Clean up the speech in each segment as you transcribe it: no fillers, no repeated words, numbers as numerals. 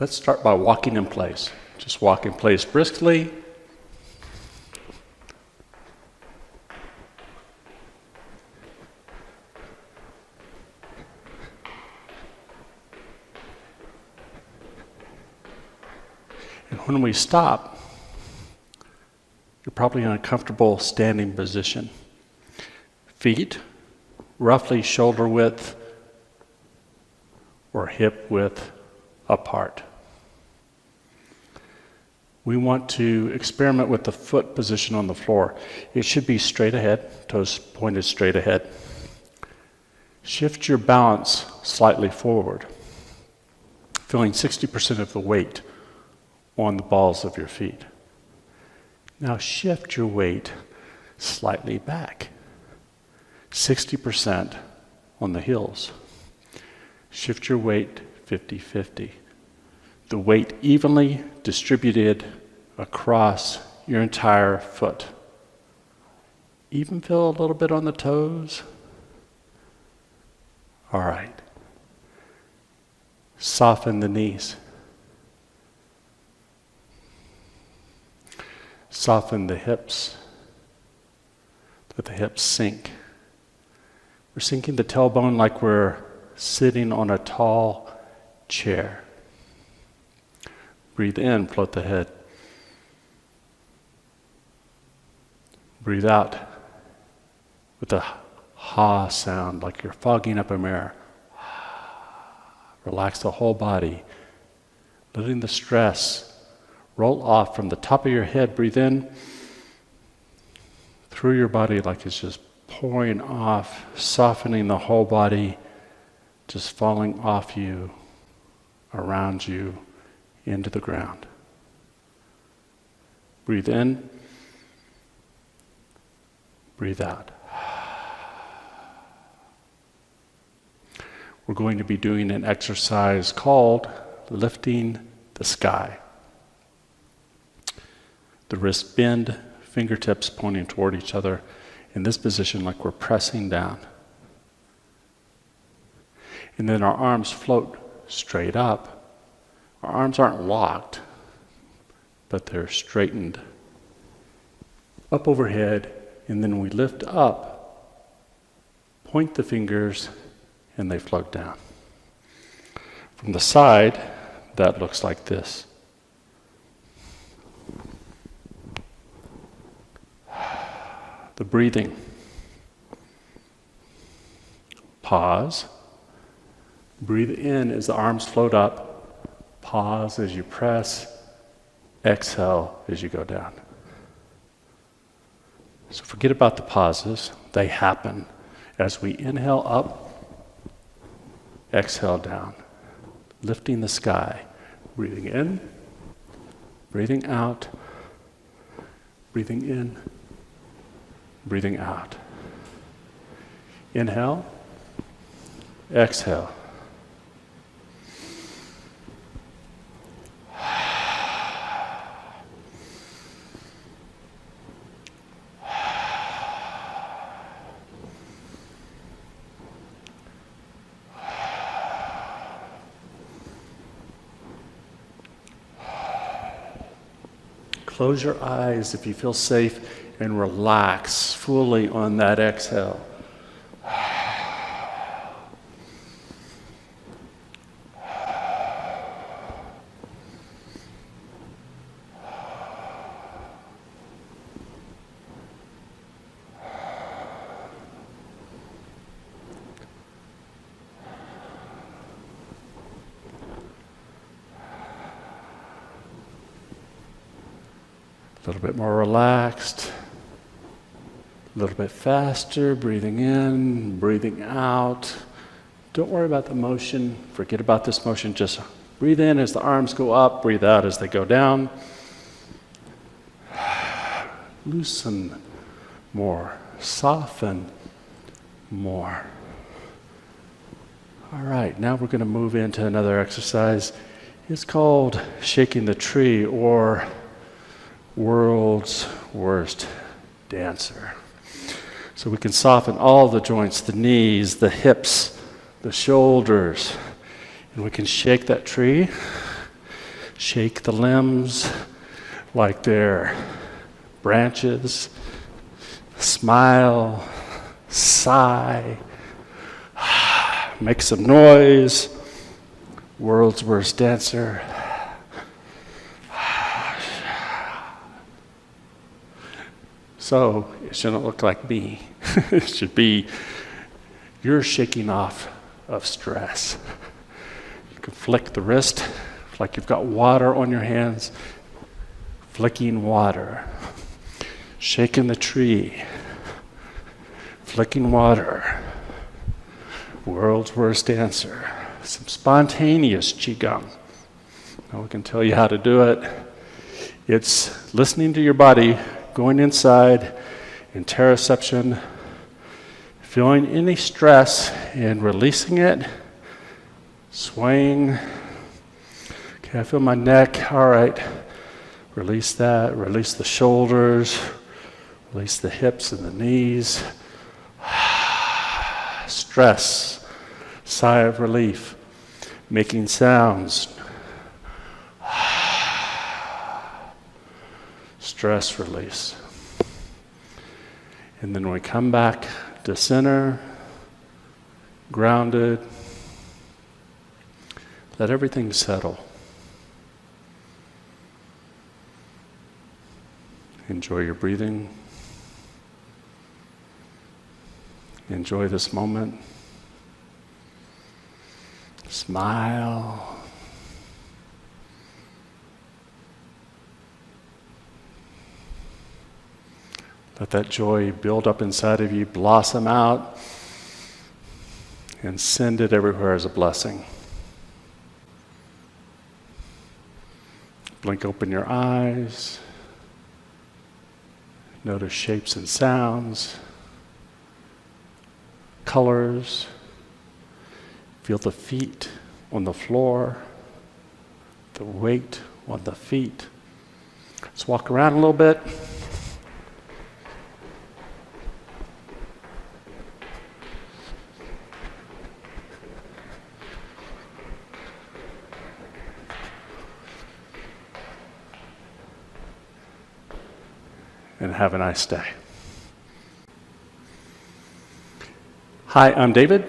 Let's start by walking in place. Just walk in place briskly. And when we stop, you're probably in a comfortable standing position. Feet roughly shoulder width or hip width apart. We want to experiment with the foot position on the floor. It should be straight ahead, toes pointed straight ahead. Shift your balance slightly forward, feeling 60% of the weight on the balls of your feet. Now shift your weight slightly back, 60% on the heels. Shift your weight 50-50. The weight evenly distributed across your entire foot. Even feel a little bit on the toes. All right. Soften the knees. Soften the hips. Let the hips sink. We're sinking the tailbone like we're sitting on a tall chair. Breathe in, float the head. Breathe out with a ha sound, like you're fogging up a mirror. Relax the whole body, letting the stress roll off from the top of your head. Breathe in through your body like it's just pouring off, softening the whole body, just falling off you, around you, into the ground. Breathe in, breathe out. We're going to be doing an exercise called lifting the sky. The wrists bend, fingertips pointing toward each other in this position like we're pressing down. And then our arms float straight up. Our arms aren't locked, but they're straightened up overhead, and then we lift up, point the fingers, and they float down. From the side, that looks like this. The breathing. Pause. Breathe in as the arms float up. Pause as you press. Exhale as you go down. So forget about the pauses. They happen as we inhale up, exhale down, lifting the sky. Breathing in, breathing out, breathing in, breathing out. Inhale, exhale. Close your eyes if you feel safe and relax fully on that exhale. A little bit more relaxed, a little bit faster, breathing in, breathing out. Don't worry about the motion, forget about this motion, just breathe in as the arms go up, breathe out as they go down. Loosen more, soften more. All right, now we're going to move into another exercise. It's called shaking the tree, or world's worst dancer. So we can soften all the joints, the knees, the hips, the shoulders, and we can shake that tree Shake the limbs like they're branches. Smile, sigh, make some noise. World's worst dancer. So it shouldn't look like me. It should be you're shaking off of stress. You can flick the wrist like you've got water on your hands, flicking water. Shaking the tree, flicking water. World's worst dancer. Some spontaneous Qigong. Now we can tell you how to do it. It's listening to your body, going inside, interoception, feeling any stress and releasing it. Swaying. Okay, I feel my neck. All right. Release that. Release the shoulders. Release the hips and the knees. Stress. Sigh of relief. Making sounds. Stress release. And then we come back to center, grounded. Let everything settle. Enjoy your breathing. Enjoy this moment. Smile. Let that joy build up inside of you, blossom out, and send it everywhere as a blessing. Blink open your eyes. Notice shapes and sounds, colors. Feel the feet on the floor, the weight on the feet. Let's walk around a little bit. And have a nice day. Hi, I'm David.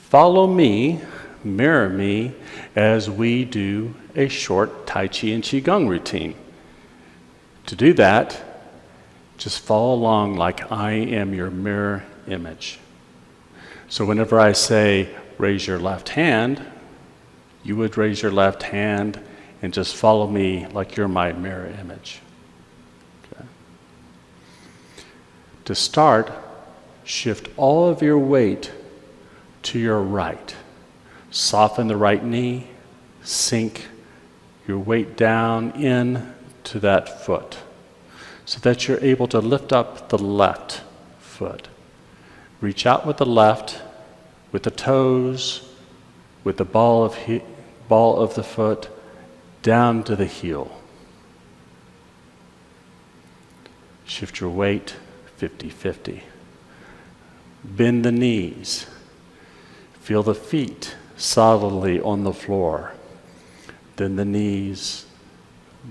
Follow me, mirror me, as we do a short Tai Chi and Qigong routine. To do that, just follow along like I am your mirror image. So whenever I say, raise your left hand, you would raise your left hand and just follow me like you're my mirror image. To start, shift all of your weight to your right. Soften the right knee, sink your weight down in to that foot so that you're able to lift up the left foot. Reach out with the left, with the toes, with the ball of the foot, down to the heel. Shift your weight 50-50. Bend the knees. Feel the feet solidly on the floor. Then the knees,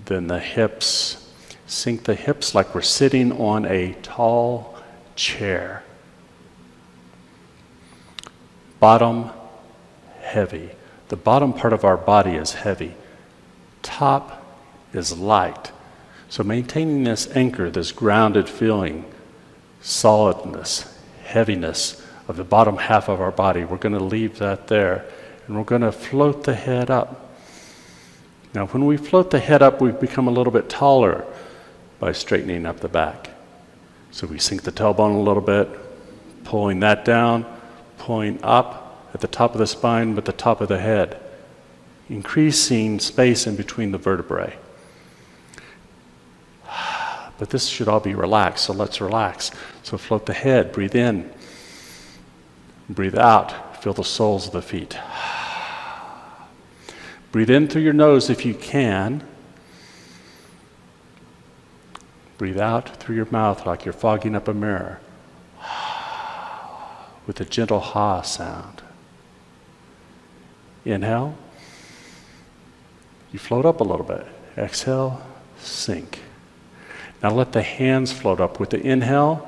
then the hips. Sink the hips like we're sitting on a tall chair. Bottom heavy. The bottom part of our body is heavy. Top is light. So maintaining this anchor, this grounded feeling, solidness, heaviness of the bottom half of our body, we're going to leave that there, and we're going to float the head up. Now when we float the head up, we become a little bit taller by straightening up the back. So we sink the tailbone a little bit, pulling that down, pulling up at the top of the spine with the top of the head, increasing space in between the vertebrae. But this should all be relaxed, so let's relax. So float the head, breathe in, breathe out, feel the soles of the feet. Breathe in through your nose if you can. Breathe out through your mouth like you're fogging up a mirror with a gentle ha sound. Inhale. You float up a little bit. Exhale, sink. Now let the hands float up. With the inhale,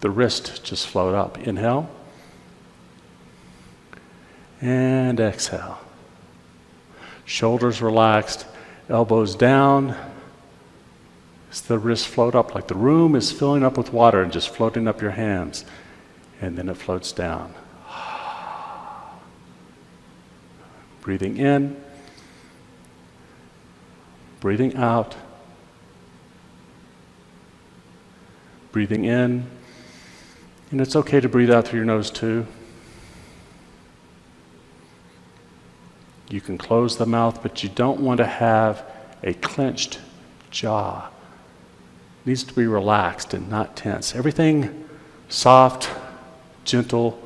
the wrist just float up. Inhale. And exhale. Shoulders relaxed, elbows down. As the wrists float up, like the room is filling up with water and just floating up your hands. And then it floats down. Breathing in. Breathing out. Breathing in. And it's okay to breathe out through your nose too. You can close the mouth, but you don't want to have a clenched jaw. It needs to be relaxed and not tense. Everything soft, gentle,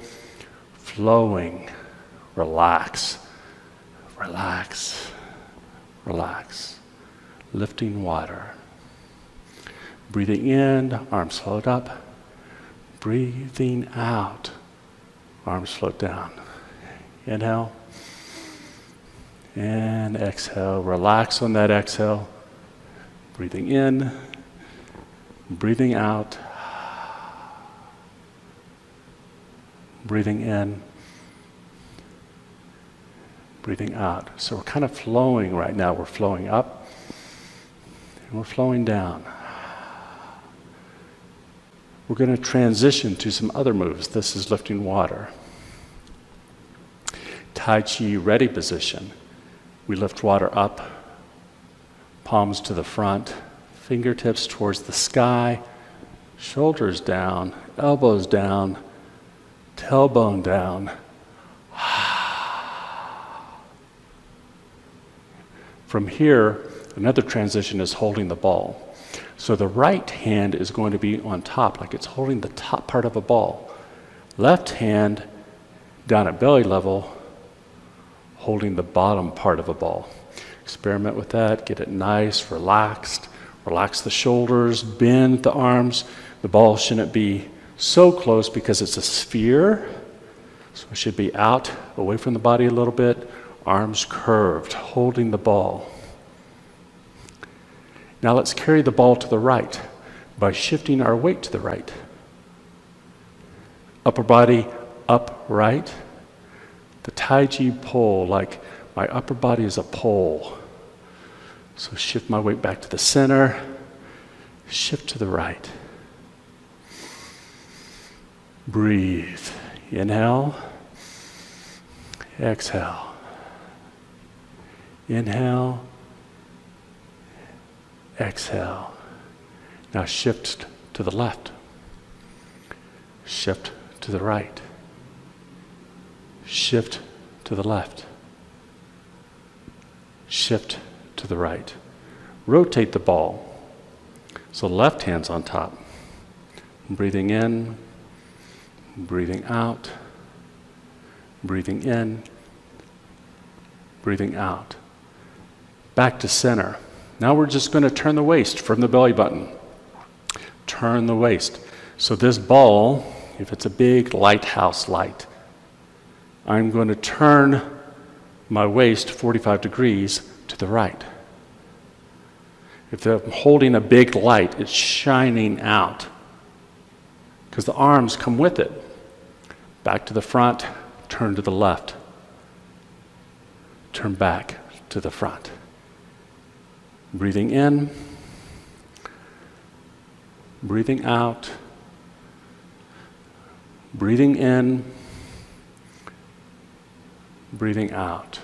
flowing. Relax. Relax. Relax. Lifting water. Breathing in, arms float up. Breathing out, arms float down. Inhale. And exhale. Relax on that exhale. Breathing in, breathing out. Breathing in, breathing out. So we're kind of flowing right now. We're flowing up and we're flowing down. We're going to transition to some other moves. This is lifting water. Tai Chi ready position. We lift water up, palms to the front, fingertips towards the sky, shoulders down, elbows down, tailbone down. From here, another transition is holding the ball. So the right hand is going to be on top, like it's holding the top part of a ball. Left hand down at belly level, holding the bottom part of a ball. Experiment with that, get it nice, relaxed. Relax the shoulders, bend the arms. The ball shouldn't be so close because it's a sphere. So it should be out, away from the body a little bit. Arms curved, holding the ball. Now let's carry the ball to the right by shifting our weight to the right. Upper body upright. The Tai Chi pole, like my upper body is a pole. So shift my weight back to the center, shift to the right. Breathe. Inhale, exhale. Inhale, exhale. Now shift to the left. Shift to the right. Shift to the left. Shift to the right. Rotate the ball. So left hand's on top. Breathing in, breathing out, breathing in, breathing out. Back to center. Now we're just going to turn the waist from the belly button. Turn the waist. So this ball, if it's a big lighthouse light, I'm going to turn my waist 45 degrees to the right. If I'm holding a big light, it's shining out because the arms come with it. Back to the front, turn to the left. Turn back to the front. Breathing in, breathing out, breathing in, breathing out.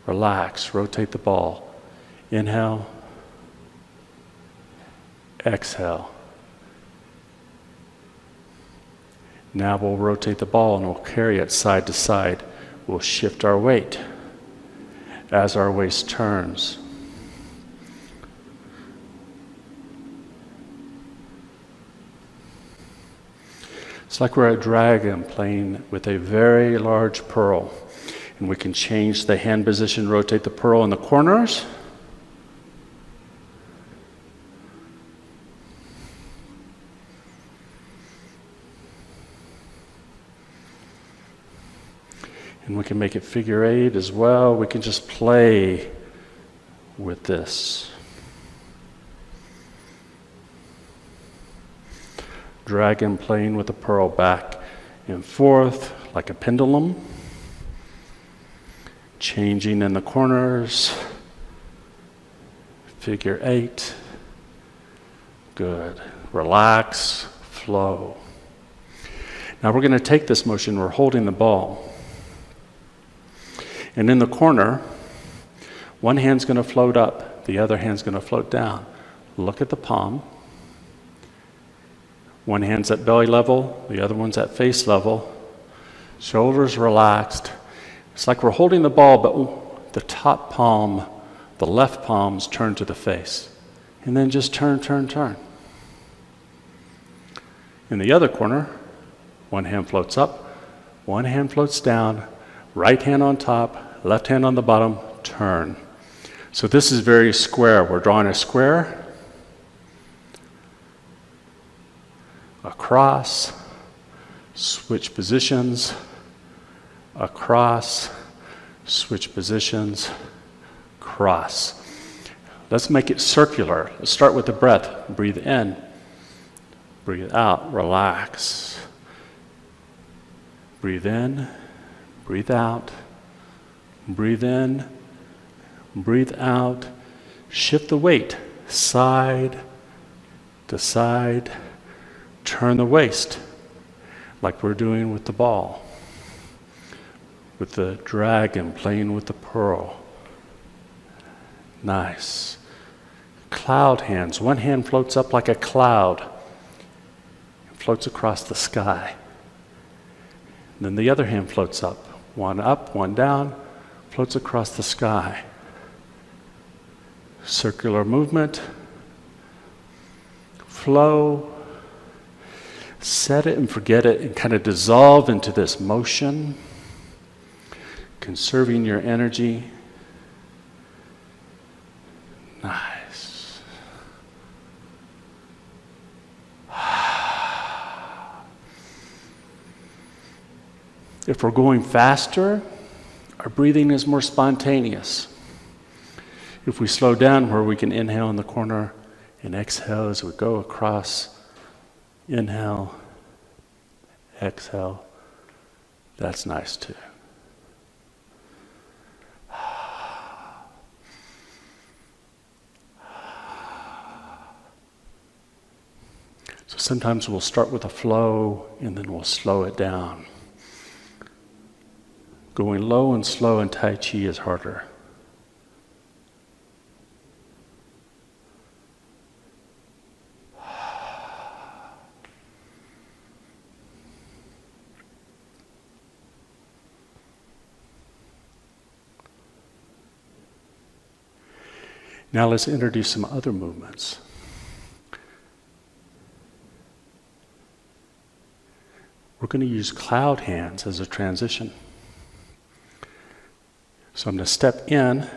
Relax, rotate the ball. Inhale, exhale. Now we'll rotate the ball and we'll carry it side to side. We'll shift our weight as our waist turns. It's like we're a dragon playing with a very large pearl. And we can change the hand position, rotate the pearl in the corners. And we can make it figure eight as well. We can just play with this. Dragon playing with the pearl back and forth like a pendulum. Changing in the corners. Figure 8. Good. Relax, flow. Now we're going to take this motion, we're holding the ball. And in the corner, one hand's going to float up, the other hand's going to float down. Look at the palm. One hand's at belly level, the other one's at face level. Shoulders relaxed. It's like we're holding the ball, but the top palm, the left palm's turned to the face. And then just turn, turn, turn. In the other corner, one hand floats up, one hand floats down, right hand on top, left hand on the bottom, turn. So this is very square. We're drawing a square, across, switch positions, across, switch positions, cross. Let's make it circular. Let's start with the breath. Breathe in, breathe out, relax. Breathe in, breathe out, breathe in, breathe out. Shift the weight, side to side. Turn the waist, like we're doing with the ball, with the dragon playing with the pearl. Nice. Cloud hands. One hand floats up like a cloud. It floats across the sky. Then the other hand floats up. One up, one down, floats across the sky. Circular movement. Flow. Set it and forget it and kind of dissolve into this motion. Conserving your energy. Nice. If we're going faster, our breathing is more spontaneous. If we slow down where we can inhale in the corner and exhale as we go across, inhale, exhale, that's nice too. So sometimes we'll start with a flow and then we'll slow it down. Going low and slow in Tai Chi is harder. Now let's introduce some other movements. We're going to use cloud hands as a transition. So I'm going to step in,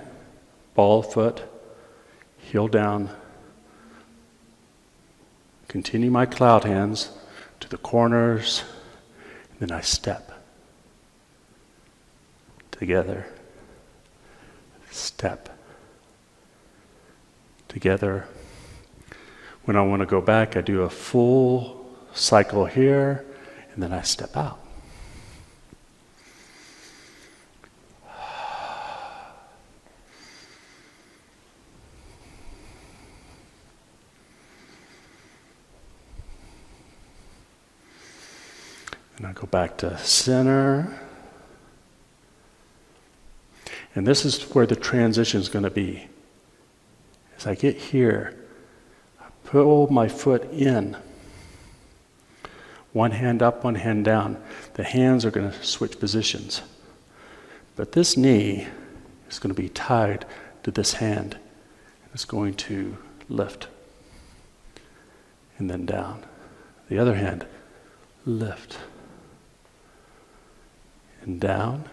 ball foot, heel down, continue my cloud hands to the corners, and then I step. Together, step. Together. When I want to go back, I do a full cycle here, and then I step out. And I go back to center. And this is where the transition is going to be. As I get here, I pull my foot in. One hand up, one hand down. The hands are going to switch positions. But this knee is going to be tied to this hand. It's going to lift. And then down. The other hand, lift. And down.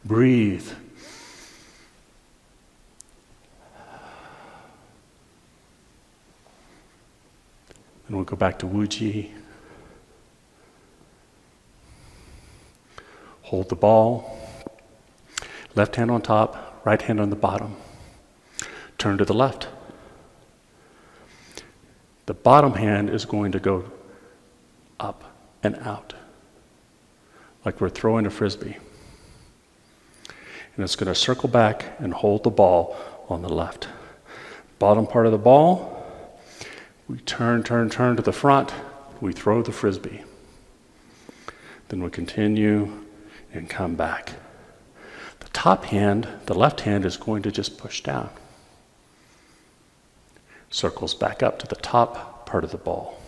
Breathe. And we'll go back to Wuji. Hold the ball. Left hand on top, right hand on the bottom. Turn to the left. The bottom hand is going to go up and out, like we're throwing a frisbee. And it's going to circle back and hold the ball on the left. Bottom part of the ball, we turn to the front, we throw the frisbee. Then we continue and come back. The top hand, the left hand, is going to just push down. Circles back up to the top part of the ball.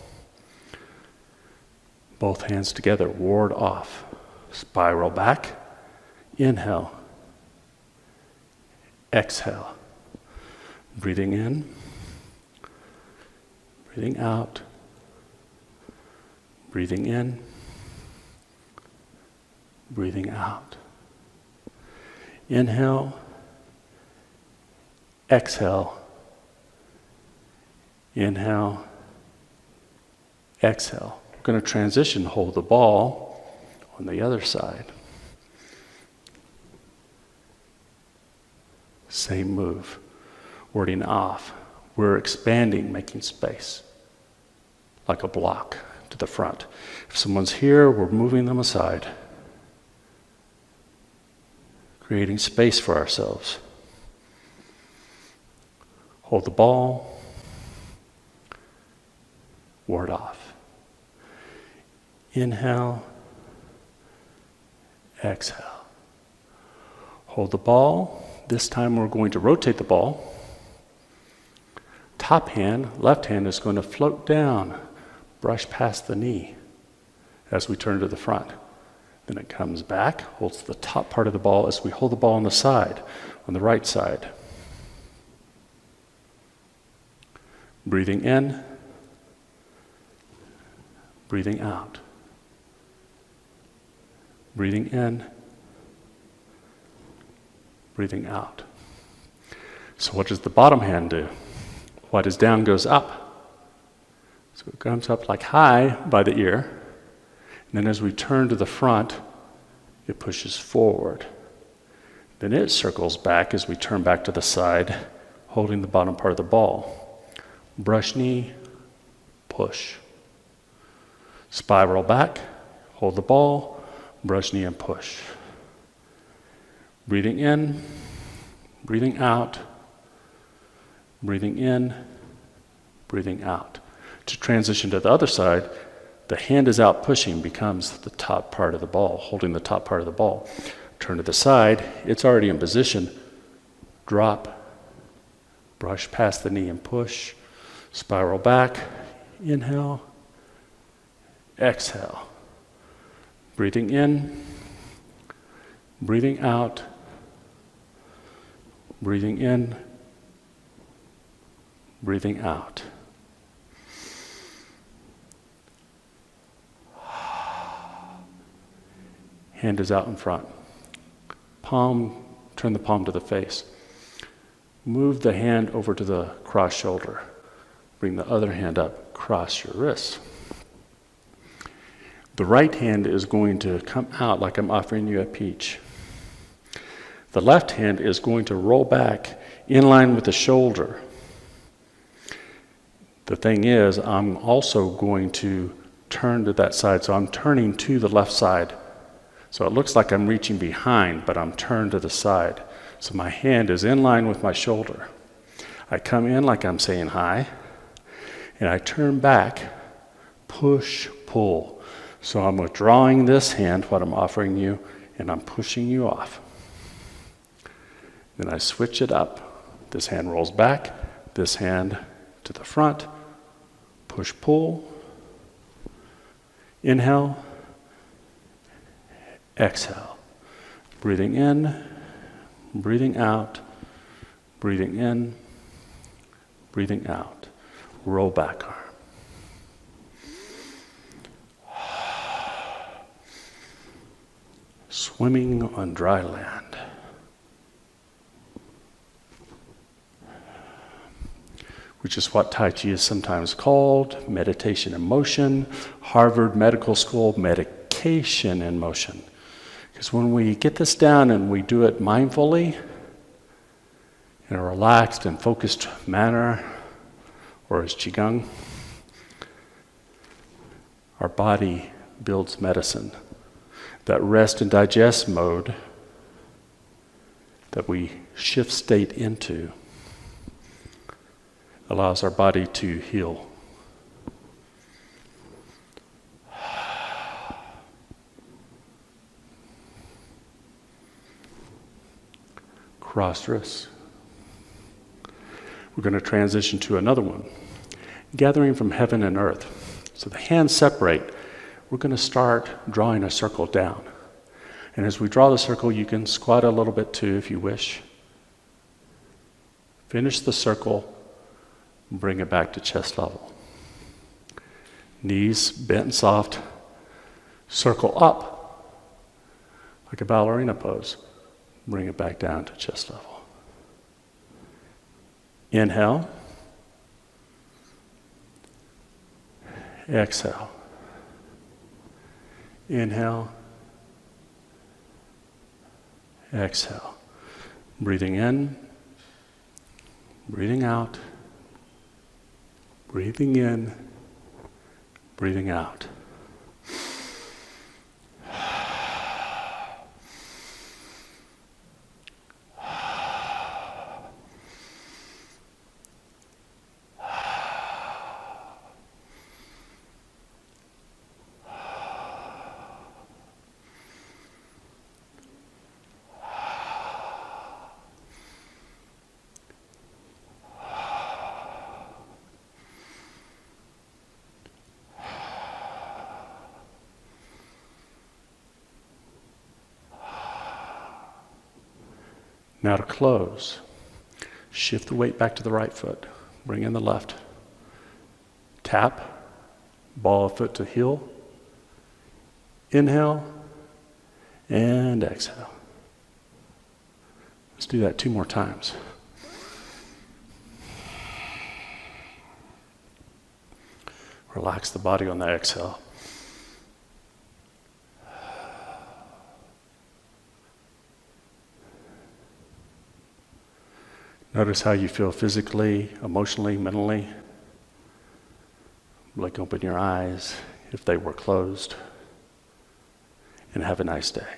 Both hands together, ward off. Spiral back. Inhale. Exhale. Breathing in. Breathing out. Breathing in. Breathing out. Inhale. Exhale. Inhale. Exhale. We're going to transition, hold the ball on the other side. Same move. Warding off. We're expanding, making space. Like a block to the front. If someone's here, we're moving them aside. Creating space for ourselves. Hold the ball. Ward off. Inhale. Exhale. Hold the ball. This time we're going to rotate the ball. Top hand, left hand, is going to float down, brush past the knee as we turn to the front. Then it comes back, holds the top part of the ball as we hold the ball on the side, on the right side. Breathing in, breathing out. Breathing in, breathing out. So what does the bottom hand do? What is down goes up. So it comes up like high by the ear. And then as we turn to the front, it pushes forward. Then it circles back as we turn back to the side, holding the bottom part of the ball. Brush knee, push. Spiral back, hold the ball, brush knee and push. Breathing in, breathing out, breathing in, breathing out. To transition to the other side, the hand is out pushing becomes the top part of the ball, holding the top part of the ball. Turn to the side, it's already in position. Drop, brush past the knee and push. Spiral back, inhale, exhale. Breathing in, breathing out, breathing in, breathing out. Hand is out in front. Palm, turn the palm to the face. Move the hand over to the cross shoulder. Bring the other hand up, cross your wrists. The right hand is going to come out like I'm offering you a peach. The left hand is going to roll back in line with the shoulder. The thing is, I'm also going to turn to that side, so I'm turning to the left side. So it looks like I'm reaching behind, but I'm turned to the side. So my hand is in line with my shoulder. I come in like I'm saying hi, and I turn back, push, pull. So I'm withdrawing this hand, what I'm offering you, and I'm pushing you off. Then I switch it up. This hand rolls back, this hand to the front, push, pull, inhale, exhale. Breathing in, breathing out, breathing in, breathing out. Roll back arm. Swimming on dry land. Which is what Tai Chi is sometimes called, meditation in motion, Harvard Medical School, medication in motion. Because when we get this down and we do it mindfully, in a relaxed and focused manner, or as Qigong, our body builds medicine. That rest and digest mode that we shift state into allows our body to heal. Cross wrists. We're going to transition to another one. Gathering from heaven and earth. So the hands separate. We're going to start drawing a circle down. And as we draw the circle, you can squat a little bit too if you wish. Finish the circle, bring it back to chest level. Knees bent and soft. Circle up like a ballerina pose. Bring it back down to chest level. Inhale. Exhale. Inhale. Exhale. Breathing in. Breathing out. Breathing in. Breathing out. Now to close, shift the weight back to the right foot. Bring in the left. Tap, ball of foot to heel. Inhale and exhale. Let's do that 2 more times. Relax the body on the exhale. Notice how you feel physically, emotionally, mentally. Blink open your eyes if they were closed. And have a nice day.